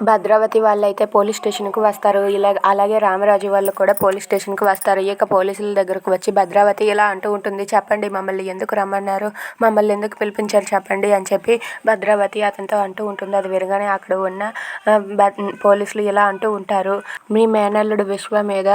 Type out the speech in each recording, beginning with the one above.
భద్రావతి వాళ్ళైతే పోలీస్ స్టేషన్‌కి వస్తారు. అలాగే రామరాజు వాళ్ళు కూడా పోలీస్ స్టేషన్‌కి వస్తారు. ఇక పోలీసుల దగ్గరకు వచ్చి భద్రావతి ఇలా అంటూ ఉంటుంది. చెప్పండి, మమ్మల్ని ఎందుకు రమ్మన్నారు, మమ్మల్ని ఎందుకు పిలిపించారు చెప్పండి అని చెప్పి భద్రావతి అతనితో అంటూ ఉంటుంది. అది వినగానే అక్కడ ఉన్న పోలీసులు ఇలా అంటూ ఉంటారు. మీ మేనల్లుడు విశ్వ మీద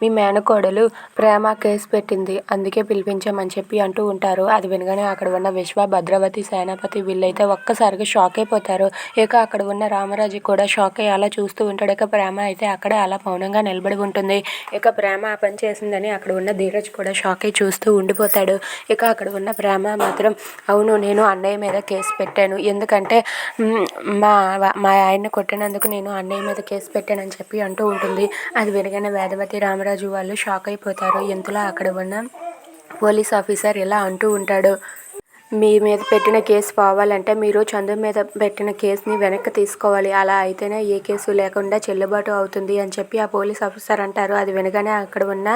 మీ మేనకోడలు ప్రేమ కేసు పెట్టింది, అందుకే పిలిపించామని చెప్పి అంటూ ఉంటారు. అది వినగానే అక్కడ ఉన్న విశ్వ, భద్రావతి, సేనాపతి వీళ్ళైతే ఒక్కసారిగా షాక్ అయిపోతారు. ఇక అక్కడ ఉన్న రామరాజు కూడా షాక్ అయ్యి అలా చూస్తూ ఉంటాడు. ఇక ప్రేమ అయితే అక్కడే అలా మౌనంగా నిలబడి ఉంటుంది. ఇక ప్రేమ ఆ పని చేసిందని అక్కడ ఉన్న ధీరజ్ కూడా షాక్ అయ్యి చూస్తూ ఉండిపోతాడు. ఇక అక్కడ ఉన్న ప్రేమ మాత్రం అవును, నేను అన్నయ్య మీద కేసు పెట్టాను, ఎందుకంటే మా మా ఆయన్ని కొట్టినందుకు నేను అన్నయ్య మీద కేసు పెట్టానని చెప్పి అంటూ ఉంటుంది. అది వినగానే వేదవతి, రామరాజు వాళ్ళు షాక్ అయిపోతారు. ఇంతలో అక్కడ ఉన్న పోలీస్ ఆఫీసర్ ఇలా అంటూ ఉంటాడు. మీ మీద పెట్టిన కేసు పోవాలంటే మీరు చందు మీద పెట్టిన కేసుని వెనక్కి తీసుకోవాలి, అలా అయితేనే ఏ కేసు లేకుండా చెల్లుబాటు అవుతుంది అని చెప్పి ఆ పోలీస్ ఆఫీసర్ అంటారు. అది వినగానే అక్కడ ఉన్న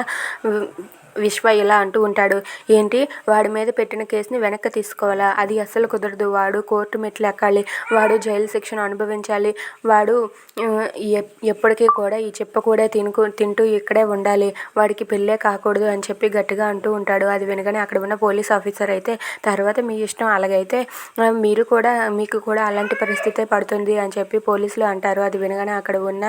విశ్వ ఇలా అంటూ ఉంటాడు. ఏంటి, వాడి మీద పెట్టిన కేసుని వెనక్కి తీసుకోవాలా? అది అస్సలు కుదరదు. వాడు కోర్టు మెట్లు ఎక్కాలి, వాడు జైలు శిక్షను అనుభవించాలి, వాడు ఎప్పటికీ కూడా ఈ చెప్ప కూడా తింటూ ఇక్కడే ఉండాలి, వాడికి పెళ్ళే కాకూడదు అని చెప్పి గట్టిగా అంటూ ఉంటాడు. అది వినగానే అక్కడ ఉన్న పోలీస్ ఆఫీసర్ అయితే తర్వాత మీ ఇష్టం, అలాగైతే మీకు కూడా అలాంటి పరిస్థితే పడుతుంది అని చెప్పి పోలీసులు అంటారు. అది వినగానే అక్కడ ఉన్న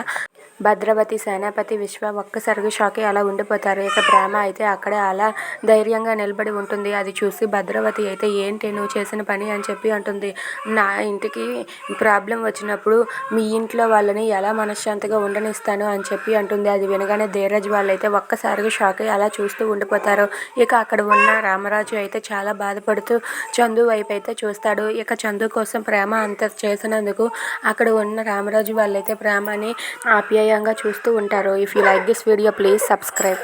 భద్రావతి, సేనాపతి, విశ్వ ఒక్కసారిగా షాక్ అయ్యి అలా ఉండిపోతారు. ఇక ప్రేమ అయితే అక్కడే అలా ధైర్యంగా నిలబడి ఉంటుంది. అది చూసి భద్రావతి అయితే ఏంటి నువ్వు చేసిన పని అని చెప్పి అంటుంది. నా ఇంటికి ప్రాబ్లం వచ్చినప్పుడు మీ ఇంట్లో వాళ్ళని ఎలా మనశ్శాంతిగా ఉండనిస్తాను అని చెప్పి అంటుంది. అది వినగానే ధీరజ్ వాళ్ళైతే ఒక్కసారిగా షాక్ అయ్యి అలా చూస్తూ ఉండిపోతారు. ఇక అక్కడ ఉన్న రామరాజు అయితే చాలా బాధపడుతూ చందు వైపు అయితే చూస్తాడు. ఇక చందు కోసం ప్రేమ అంత చేసినందుకు అక్కడ ఉన్న రామరాజు వాళ్ళైతే ప్రేమని ఆప్యాయంగా చూస్తూ ఉంటారు. If you like this video please subscribe.